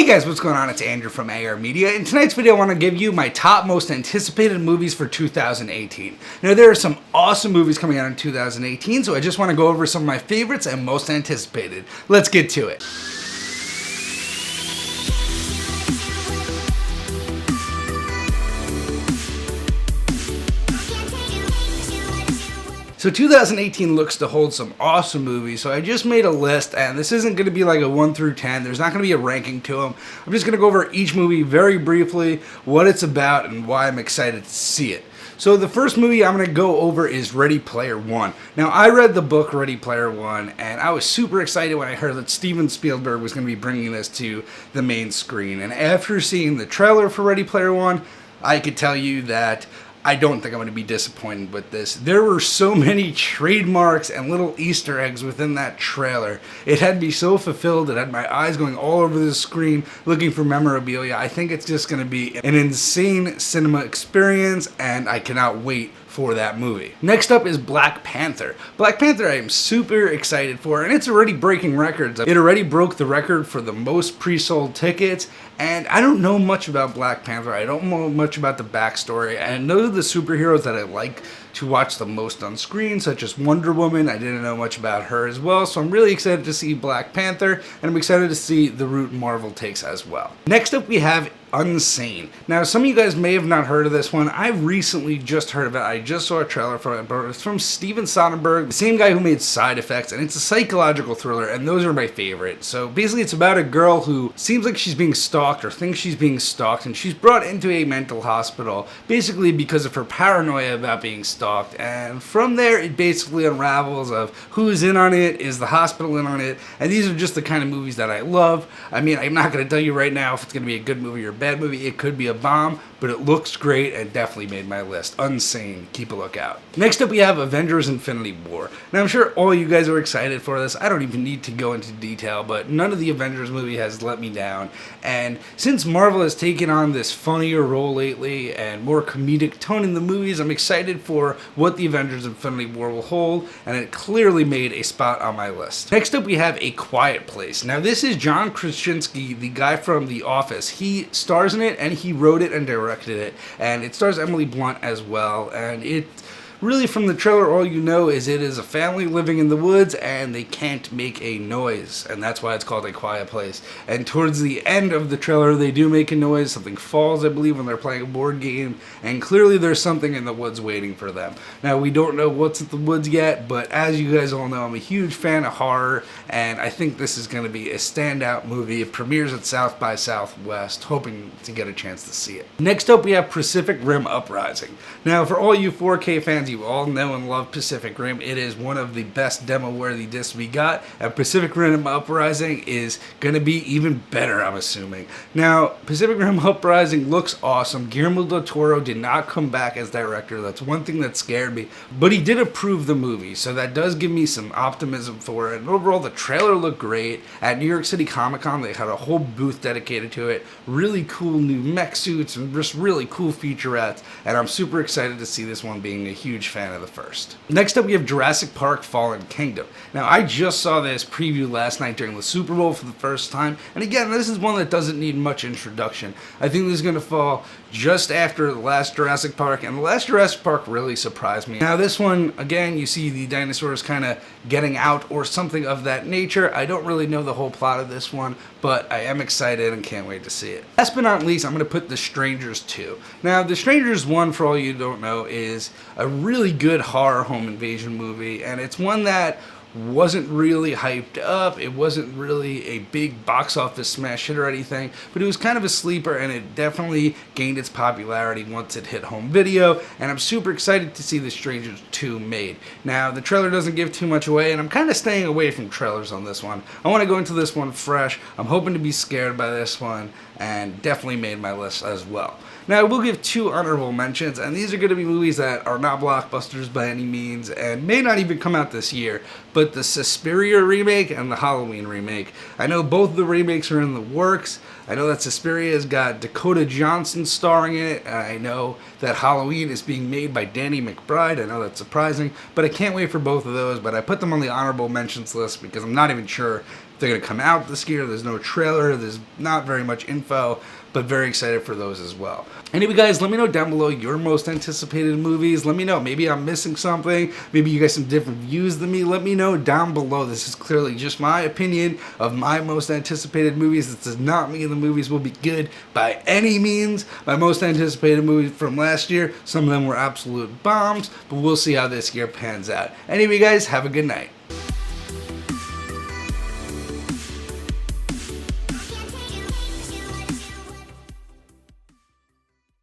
Hey guys, what's going on? It's Andrew from AR Media. In tonight's video, I want to give you my top most anticipated movies for 2018. Now, there are some awesome movies coming out in 2018, so I just want to go over some of my favorites and most anticipated. Let's get to it. So 2018 looks to hold some awesome movies, so I just made a list, and this isn't going to be like a 1 through 10. There's not going to be a ranking to them. I'm just going to go over each movie very briefly, what it's about, and why I'm excited to see it. So the first movie I'm going to go over is Ready Player One. Now, I read the book Ready Player One, and I was super excited when I heard that Steven Spielberg was going to be bringing this to the main screen. And after seeing the trailer for Ready Player One, I could tell you that I don't think I'm going to be disappointed with this. There were so many trademarks and little Easter eggs within that trailer. It had me so fulfilled. It had my eyes going all over the screen looking for memorabilia. I think it's just going to be an insane cinema experience, and I cannot wait for that movie. Next up is Black Panther. Black Panther I am super excited for, and it's already breaking records. It already broke the record for the most pre-sold tickets, and I don't know much about Black Panther. I don't know much about the backstory, and those are the superheroes that I like to watch the most on screen, such as Wonder Woman. I didn't know much about her as well, so I'm really excited to see Black Panther, and I'm excited to see the route Marvel takes as well. Next up we have Unsane. Now, some of you guys may have not heard of this one. I recently just heard of it. I just saw a trailer for it, but it's from Steven Soderbergh, the same guy who made Side Effects, and it's a psychological thriller, and those are my favorite. So basically it's about a girl who seems like she's being stalked or thinks she's being stalked, and she's brought into a mental hospital basically because of her paranoia about being stalked, and from there it basically unravels of who's in on it, is the hospital in on it, and these are just the kind of movies that I love. I mean, I'm not going to tell you right now if it's going to be a good movie or a bad movie. It could be a bomb, but it looks great and definitely made my list. Unsane, keep a lookout. Next up we have Avengers Infinity War. Now, I'm sure all you guys are excited for this. I don't even need to go into detail, but none of the Avengers movie has let me down, and since Marvel has taken on this funnier role lately and more comedic tone in the movies, I'm excited for what the Avengers Infinity War will hold, and it clearly made a spot on my list. Next up we have A Quiet Place. Now, this is John Krasinski, the guy from The Office. He stars in it, and he wrote it and directed it, and it stars Emily Blunt as well, and it really, from the trailer, all you know is it is a family living in the woods and they can't make a noise, and that's why it's called A Quiet Place. And towards the end of the trailer, they do make a noise. Something falls, I believe, when they're playing a board game, and clearly there's something in the woods waiting for them. Now, we don't know what's at the woods yet, but as you guys all know, I'm a huge fan of horror, and I think this is going to be a standout movie. It premieres at South by Southwest, hoping to get a chance to see it. Next up, we have Pacific Rim Uprising. Now, for all you 4K fans, you all know and love Pacific Rim. It is one of the best demo-worthy discs we got, and Pacific Rim Uprising is going to be even better, I'm assuming. Now, Pacific Rim Uprising looks awesome. Guillermo del Toro did not come back as director. That's one thing that scared me, but he did approve the movie, so that does give me some optimism for it. And overall, the trailer looked great. At New York City Comic Con, they had a whole booth dedicated to it. Really cool new mech suits and just really cool featurettes, and I'm super excited to see this one, being a huge fan of the first. Next up we have Jurassic Park Fallen Kingdom. Now, I just saw this preview last night during the Super Bowl for the first time, and again, this is one that doesn't need much introduction. I think this is going to fall just after the last Jurassic Park, and the last Jurassic Park really surprised me. Now, this one, again, you see the dinosaurs kind of getting out or something of that nature. I don't really know the whole plot of this one, but I am excited and can't wait to see it. Last but not least, I'm going to put The Strangers 2. Now, The Strangers 1, for all you don't know, is a really good horror home invasion movie, and it's one that wasn't really hyped up. It wasn't really a big box office smash hit or anything, but it was kind of a sleeper, and it definitely gained its popularity once it hit home video, and I'm super excited to see The Strangers 2 made. Now, the trailer doesn't give too much away, and I'm kind of staying away from trailers on this one. I want to go into this one fresh. I'm hoping to be scared by this one, and definitely made my list as well. Now, I will give 2 honorable mentions, and these are going to be movies that are not blockbusters by any means, and may not even come out this year, but the Suspiria remake and the Halloween remake. I know both the remakes are in the works. I know that Suspiria's got Dakota Johnson starring in it, and I know that Halloween is being made by Danny McBride. I know that's surprising, but I can't wait for both of those, but I put them on the honorable mentions list because I'm not even sure they're going to come out this year. There's no trailer. There's not very much info, but very excited for those as well. Anyway, guys, let me know down below your most anticipated movies. Let me know. Maybe I'm missing something. Maybe you guys have some different views than me. Let me know down below. This is clearly just my opinion of my most anticipated movies. This does not mean the movies will be good by any means. My most anticipated movies from last year, some of them were absolute bombs, but we'll see how this year pans out. Anyway, guys, have a good night.